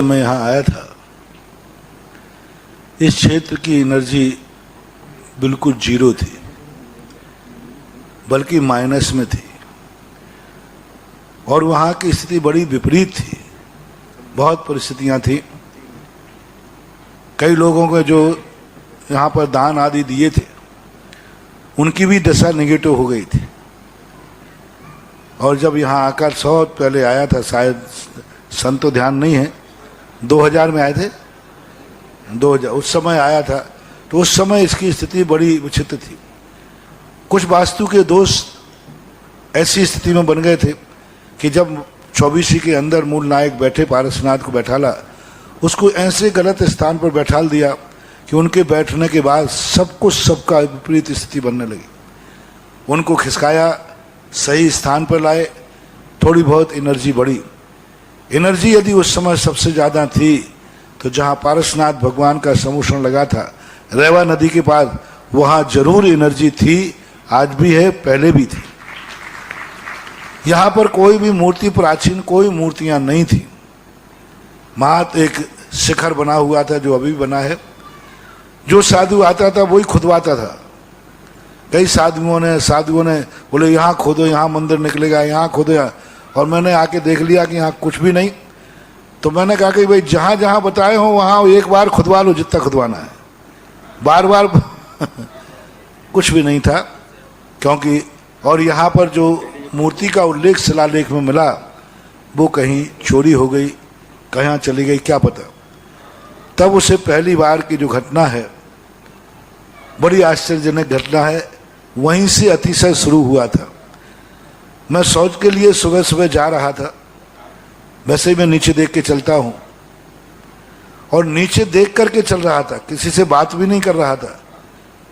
मैं यहाँ आया था, इस क्षेत्र की एनर्जी बिल्कुल जीरो थी, बल्कि माइनस में थी और वहाँ की स्थिति बड़ी विपरीत थी। बहुत परिस्थितियाँ थी। कई लोगों को जो यहाँ पर दान आदि दिए थे उनकी भी दशा नेगेटिव हो गई थी। और जब यहाँ आकर 100 पहले आया था, शायद सन तो ध्यान नहीं है, 2000 में आए थे, 2000 उस समय आया था। तो उस समय इसकी स्थिति बड़ी विचित्र थी। कुछ वास्तु के दोष ऐसी स्थिति में बन गए थे कि जब 24 के अंदर मूल नायक बैठे, पारसनाथ को बैठाला, उसको ऐसे गलत स्थान पर बैठाल दिया कि उनके बैठने के बाद सब कुछ सबका विपरीत स्थिति बनने लगी। उनको खिसकाया, सही स्थान पर लाए, थोड़ी बहुत एनर्जी बढ़ी। एनर्जी यदि उस समय सबसे ज़्यादा थी तो जहाँ पारसनाथ भगवान का समूषण लगा था रेवा नदी के पास, वहाँ जरूर एनर्जी थी, आज भी है, पहले भी थी। यहाँ पर कोई भी मूर्ति, प्राचीन कोई मूर्तियाँ नहीं थी। मात्र एक शिखर बना हुआ था जो अभी बना है। जो साधु आता था वही खुदवाता था। कई साधुओं ने बोले यहाँ खोदो, यहाँ मंदिर निकलेगा, यहाँ खोदो यहाँ। और मैंने आके देख लिया कि यहाँ कुछ भी नहीं। तो मैंने कहा कि भाई जहाँ जहाँ बताए हो वहाँ एक बार खुदवा लो, जितना खुदवाना है। बार बार कुछ भी नहीं था, क्योंकि और यहाँ पर जो मूर्ति का उल्लेख शिलालेख में मिला वो कहीं चोरी हो गई, कहाँ चली गई, क्या पता। तब उसे पहली बार की जो घटना है, बड़ी आश्चर्यजनक घटना है, वहीं से अतिशय शुरू हुआ था। मैं शौच के लिए सुबह सुबह जा रहा था। वैसे ही मैं नीचे देख के चलता हूँ और नीचे देख करके चल रहा था, किसी से बात भी नहीं कर रहा था।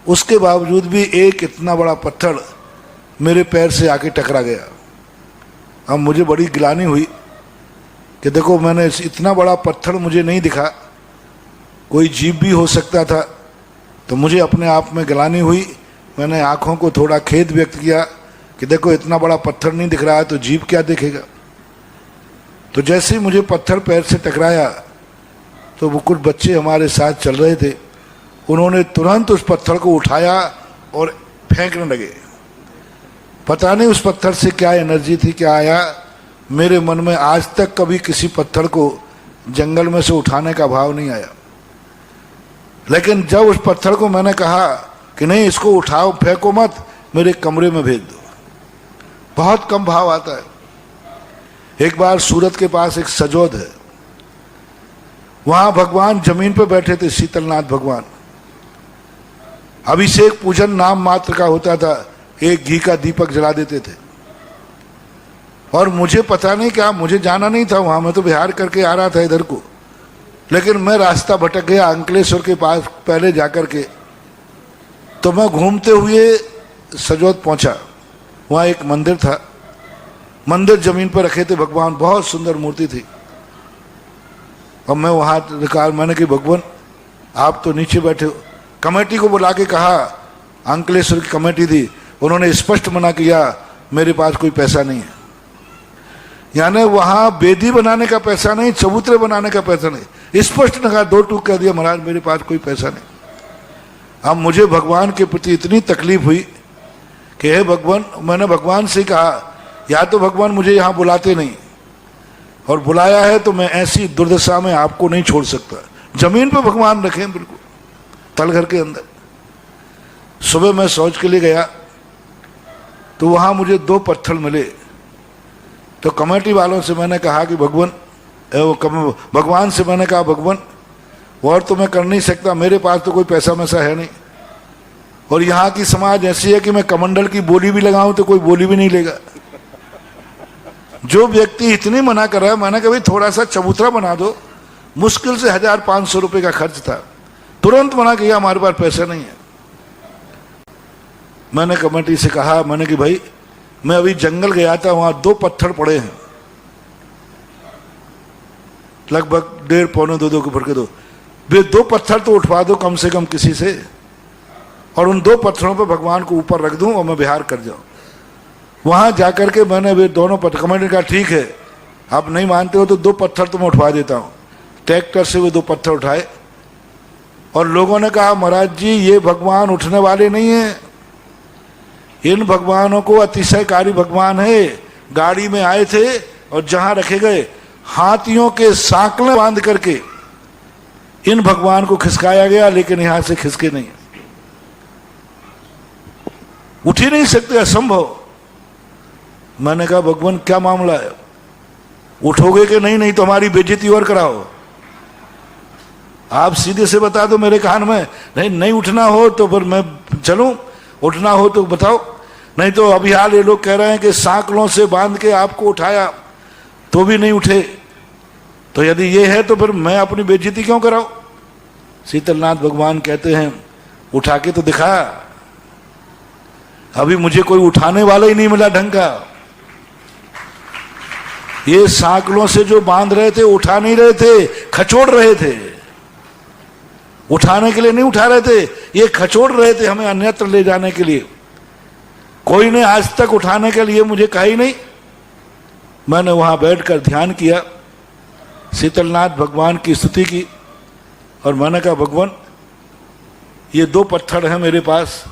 उसके बावजूद भी एक इतना बड़ा पत्थर मेरे पैर से आके टकरा गया। अब मुझे बड़ी गिलानी हुई कि देखो, मैंने इतना बड़ा पत्थर मुझे नहीं दिखा, कोई जीव भी हो सकता था। तो मुझे अपने आप में गिलानी हुई। मैंने आंखों को थोड़ा खेद व्यक्त किया कि देखो, इतना बड़ा पत्थर नहीं दिख रहा है तो जीव क्या देखेगा। तो जैसे ही मुझे पत्थर पैर से टकराया तो वो कुछ बच्चे हमारे साथ चल रहे थे, उन्होंने तुरंत उस पत्थर को उठाया और फेंकने लगे। पता नहीं उस पत्थर से क्या एनर्जी थी, क्या आया। मेरे मन में आज तक कभी किसी पत्थर को जंगल में से उठाने का भाव नहीं आया। लेकिन जब उस पत्थर को मैंने कहा कि नहीं, इसको उठाओ, फेंको मत, मेरे कमरे में भेज दो, बहुत कम भाव आता है। एक बार सूरत के पास एक सजोद है, वहां भगवान जमीन पर बैठे थे, शीतलनाथ भगवान। अभिषेक पूजन नाम मात्र का होता था, एक घी का दीपक जला देते थे। और मुझे पता नहीं क्या, मुझे जाना नहीं था वहां, मैं तो बिहार करके आ रहा था इधर को। लेकिन मैं रास्ता भटक गया अंकलेश्वर के पास पहले जाकर के। तो मैं घूमते हुए सजोद पहुंचा। वहाँ एक मंदिर था, मंदिर जमीन पर रखे थे भगवान, बहुत सुंदर मूर्ति थी। और मैं वहाँ निकाल, मैंने कि भगवान आप तो नीचे बैठे हो। कमेटी को बुला के कहा, अंकलेश्वर की कमेटी थी, उन्होंने स्पष्ट मना किया, मेरे पास कोई पैसा नहीं है। यानी वहाँ बेदी बनाने का पैसा नहीं, चबूतरे बनाने का पैसा नहीं, स्पष्ट कहा, दो टूक कह दिया, महाराज मेरे पास कोई पैसा नहीं। अब मुझे भगवान के प्रति इतनी तकलीफ हुई कि हे भगवान, मैंने भगवान से कहा, या तो भगवान मुझे यहाँ बुलाते नहीं, और बुलाया है तो मैं ऐसी दुर्दशा में आपको नहीं छोड़ सकता। जमीन पे भगवान रखे बिल्कुल तलघर के अंदर। सुबह मैं शौच के लिए गया तो वहाँ मुझे 2 पत्थर मिले। तो कमेटी वालों से मैंने कहा कि भगवान से मैंने कहा, भगवान और तो मैं कर नहीं सकता, मेरे पास तो कोई पैसा वैसा है नहीं। और यहाँ की समाज ऐसी है कि मैं कमंडल की बोली भी लगाऊं तो कोई बोली भी नहीं लेगा। जो व्यक्ति इतनी मना कर रहा है, मैंने कहा भाई थोड़ा सा चबूतरा बना दो। मुश्किल से 1500 रुपये का खर्च था। तुरंत मना किया, हमारे पास पैसा नहीं है। मैंने कमेटी से कहा, मैंने कि भाई मैं अभी जंगल गया था, वहां 2 पत्थर पड़े हैं, लगभग 1.5 पौने 2 के फट के 2। वे 2 पत्थर तो उठवा दो कम से कम किसी से, और उन 2 पत्थरों पर भगवान को ऊपर रख दूं और मैं बिहार कर जाऊं। वहां जाकर के मैंने वे दोनों पत्थर, कमेटी कहा ठीक है, आप नहीं मानते हो तो 2 पत्थर तो मैं उठवा देता हूं। ट्रैक्टर से वे 2 पत्थर उठाए और लोगों ने कहा महाराज जी ये भगवान उठने वाले नहीं हैं, इन भगवानों को अतिशयकारी भगवान है। गाड़ी में आए थे और जहां रखे गए हाथियों के सांकले बांध करके इन भगवान को खिसकाया गया, लेकिन यहां से खिसके नहीं, उठ ही नहीं सकते, असंभव। मैंने कहा भगवान क्या मामला है, उठोगे कि नहीं, नहीं तो हमारी बेइज्जती और कराओ। आप सीधे से बता दो मेरे कान में, नहीं नहीं उठना हो तो फिर मैं चलूं, उठना हो तो बताओ, नहीं तो अभी हाल ये लोग कह रहे हैं कि सांकलों से बांध के आपको उठाया तो भी नहीं उठे, तो यदि ये है तो फिर मैं अपनी बेइज्जती क्यों कराऊं। शीतलनाथ भगवान कहते हैं उठा के तो दिखा, अभी मुझे कोई उठाने वाला ही नहीं मिला ढंग का। ये सांकलों से जो बांध रहे थे उठा नहीं रहे थे, खचोड़ रहे थे, उठाने के लिए नहीं उठा रहे थे, ये खचोड़ रहे थे हमें अन्यत्र ले जाने के लिए। कोई ने आज तक उठाने के लिए मुझे कहा ही नहीं। मैंने वहां बैठकर ध्यान किया, शीतलनाथ भगवान की स्तुति की और मैंने कहा भगवान ये 2 पत्थर हैं मेरे पास,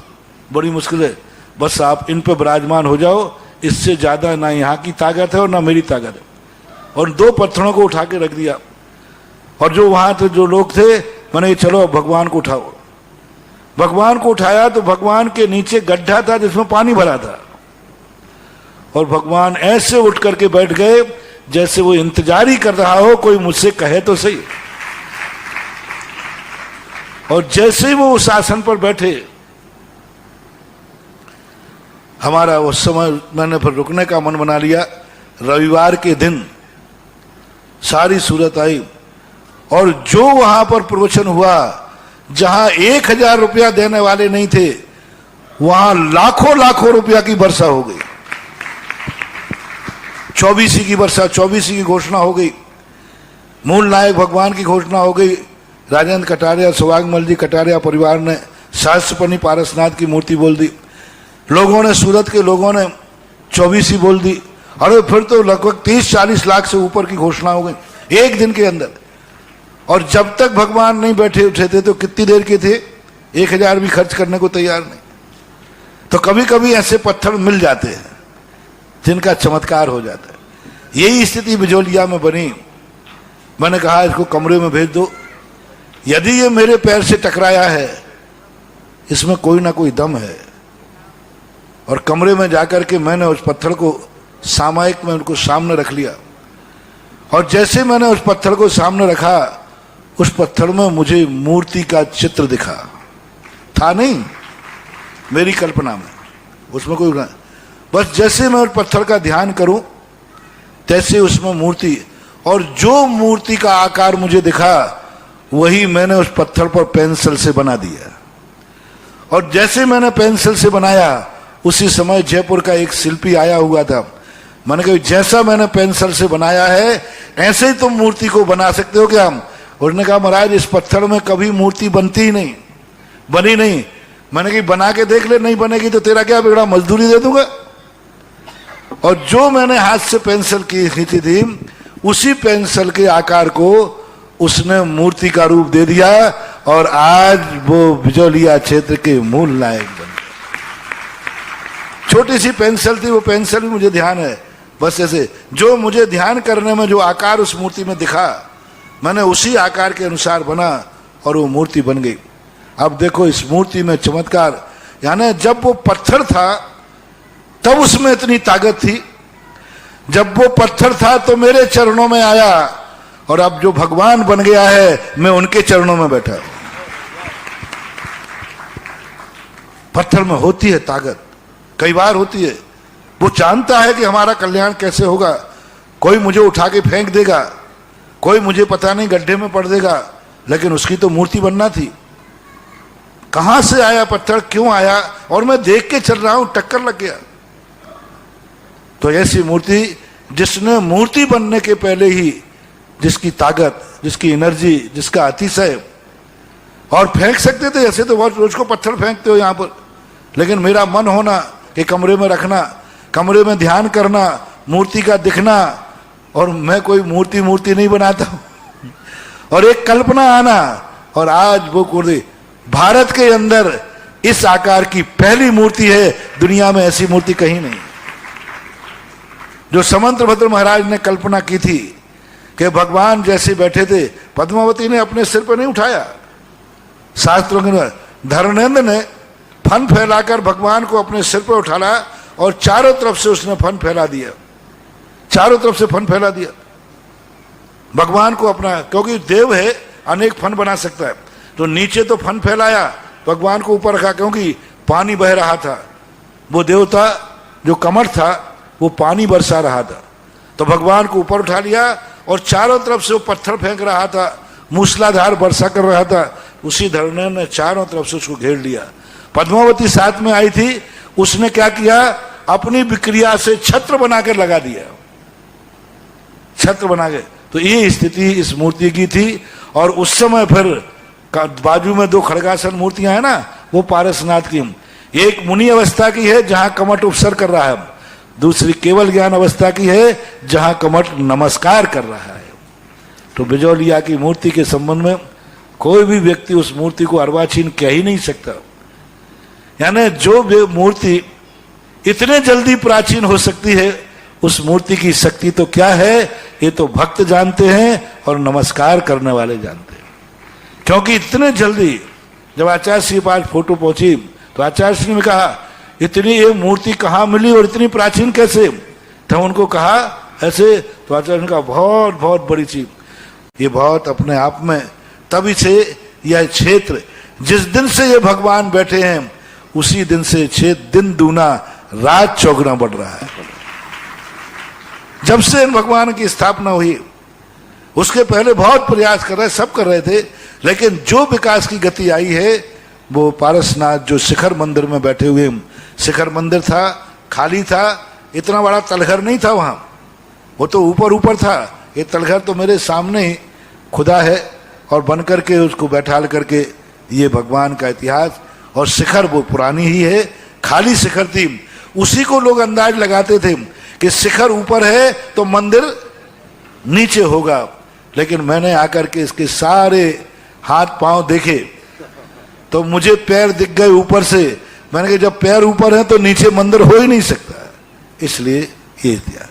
बड़ी मुश्किल है, बस आप इन पे विराजमान हो जाओ, इससे ज्यादा ना यहाँ की ताकत है और ना मेरी ताकत है। और 2 पत्थरों को उठा के रख दिया और जो वहां थे जो लोग थे, मैंने चलो भगवान को उठाओ। भगवान को उठाया तो भगवान के नीचे गड्ढा था जिसमें पानी भरा था और भगवान ऐसे उठ करके बैठ गए जैसे वो इंतजार ही कर रहा हो कोई मुझसे कहे तो सही। और जैसे ही वो उस आसन पर बैठे, हमारा उस समय मैंने फिर रुकने का मन बना लिया। रविवार के दिन सारी सूरत आई और जो वहां पर प्रवचन हुआ, जहां 1000 रुपया देने वाले नहीं थे, वहां लाखों लाखों रुपया की वर्षा हो गई। 24 की वर्षा, 24 की घोषणा हो गई, मूल नायक भगवान की घोषणा हो गई। राजेंद्र कटारिया, सौभाग्यमल जी कटारिया परिवार ने सहस्त्रपनी पारसनाथ की मूर्ति बोल दी, लोगों ने, सूरत के लोगों ने 24 बोल दी। अरे फिर तो लगभग 30-40 लाख से ऊपर की घोषणा हो गई एक दिन के अंदर। और जब तक भगवान नहीं बैठे उठे थे तो कितनी देर के थे, 1000 भी खर्च करने को तैयार नहीं। तो कभी कभी ऐसे पत्थर मिल जाते हैं जिनका चमत्कार हो जाता है। यही स्थिति बिजोलिया में बनी। मैंने कहा इसको कमरे में भेज दो, यदि ये मेरे पैर से टकराया है इसमें कोई ना कोई दम है। और कमरे में जाकर के मैंने उस पत्थर को सामायिक में उनको सामने रख लिया और जैसे मैंने उस पत्थर को सामने रखा, उस पत्थर में मुझे मूर्ति का चित्र दिखा। था नहीं, मेरी कल्पना में, उसमें कोई नहीं। बस जैसे मैं उस पत्थर का ध्यान करूं तैसे उसमें मूर्ति, और जो मूर्ति का आकार मुझे दिखा वही मैंने उस पत्थर पर पेंसिल से बना दिया। और जैसे मैंने पेंसिल से बनाया, उसी समय जयपुर का एक शिल्पी आया हुआ था। मैंने कहा जैसा मैंने पेंसिल से बनाया है ऐसे ही तुम मूर्ति को बना सकते हो क्या? उसने कहा महाराज इस पत्थर में कभी मूर्ति बनती ही नहीं, बनी नहीं। मैंने कहा बना के देख ले, नहीं बनेगी तो तेरा क्या बिगड़ा, मजदूरी दे दूंगा। और जो मैंने हाथ से पेंसिल की खींची थी, उसी पेंसिल के आकार को उसने मूर्ति का रूप दे दिया और आज वो बिजोलिया क्षेत्र के मूल नायक बन गए। छोटी सी पेंसिल थी, वो पेंसिल भी मुझे ध्यान है। बस ऐसे जो मुझे ध्यान करने में जो आकार उस मूर्ति में दिखा, मैंने उसी आकार के अनुसार बना और वो मूर्ति बन गई। अब देखो इस मूर्ति में चमत्कार, यानी जब वो पत्थर था तब उसमें इतनी ताकत थी, जब वो पत्थर था तो मेरे चरणों में आया, और अब जो भगवान बन गया है मैं उनके चरणों में बैठा। पत्थर में होती है ताकत, कई बार होती है। वो जानता है कि हमारा कल्याण कैसे होगा। कोई मुझे उठा के फेंक देगा, कोई मुझे पता नहीं गड्ढे में पड़ देगा, लेकिन उसकी तो मूर्ति बनना थी। कहां से आया पत्थर, क्यों आया, और मैं देख के चल रहा हूं, टक्कर लग गया। तो ऐसी मूर्ति जिसने मूर्ति बनने के पहले ही जिसकी ताकत, जिसकी एनर्जी, जिसका अतिशय, और फेंक सकते थे ऐसे तो बहुत रोज को पत्थर फेंकते हो यहां पर, लेकिन मेरा मन होना कि कमरे में रखना, कमरे में ध्यान करना, मूर्ति का दिखना, और मैं कोई मूर्ति नहीं बनाता हूं। और एक कल्पना आना, और आज वो कुर्दी भारत के अंदर इस आकार की पहली मूर्ति है। दुनिया में ऐसी मूर्ति कहीं नहीं। जो समंतभद्र महाराज ने कल्पना की थी कि भगवान जैसे बैठे थे, पद्मावती ने अपने सिर पर नहीं उठाया। शास्त्रों के धर्मेंद्र ने फन फैलाकर भगवान को अपने सिर पर उठाया और चारों तरफ से उसने फन फैला दिया, चारों तरफ से फन फैला दिया भगवान को अपना, क्योंकि देव है, अनेक फन बना सकता है। तो नीचे तो फन फैलाया, भगवान को ऊपर रखा, क्योंकि पानी बह रहा था। वो देवता जो कमर था वो पानी बरसा रहा था, तो भगवान को ऊपर उठा लिया और चारों तरफ से वो पत्थर फेंक रहा था, मूसलाधार वर्षा कर रहा था। उसी धरने ने चारों तरफ से उसको घेर लिया। पद्मावती साथ में आई थी, उसने क्या किया, अपनी विक्रिया से छत्र बनाकर लगा दिया, छत्र बना के। तो ये स्थिति इस मूर्ति की थी। और उस समय फिर बाजू में दो खड़गासन मूर्तियां हैं ना, वो पारसनाथ की, एक मुनि अवस्था की है जहां कमट उपसर कर रहा है, दूसरी केवल ज्ञान अवस्था की है जहां कमट नमस्कार कर रहा है। तो बिजौलिया की मूर्ति के संबंध में कोई भी व्यक्ति उस मूर्ति को अर्वाचीन कह ही नहीं सकता। यानी जो मूर्ति इतने जल्दी प्राचीन हो सकती है, उस मूर्ति की शक्ति तो क्या है, ये तो भक्त जानते हैं और नमस्कार करने वाले जानते हैं। क्योंकि इतने जल्दी जब आचार्य श्री के पास फोटो पहुंची तो आचार्य श्री ने कहा, इतनी ये मूर्ति कहाँ मिली और इतनी प्राचीन कैसे? तो उनको कहा ऐसे, तो आचार्य ने कहा बहुत बहुत बड़ी चीज, ये बहुत अपने आप में। तभी से यह क्षेत्र, जिस दिन से ये भगवान बैठे हैं उसी दिन से क्षेत्र दिन दूना रात चौगुना बढ़ रहा है। जब से भगवान की स्थापना हुई, उसके पहले बहुत प्रयास कर रहे, सब कर रहे थे, लेकिन जो विकास की गति आई है वो पारसनाथ जो शिखर मंदिर में बैठे हुए, शिखर मंदिर था, खाली था, इतना बड़ा तलघर नहीं था वहां, वो तो ऊपर ऊपर था। ये तलघर तो मेरे सामने ही खुदा है और बन करके उसको बैठाल करके ये भगवान का इतिहास। और शिखर वो पुरानी ही है, खाली शिखर थी। उसी को लोग अंदाज लगाते थे कि शिखर ऊपर है तो मंदिर नीचे होगा। लेकिन मैंने आकर के इसके सारे हाथ पांव देखे तो मुझे पैर दिख गए ऊपर से। मैंने कहा जब पैर ऊपर है तो नीचे मंदिर हो ही नहीं सकता, इसलिए ये इतिहास।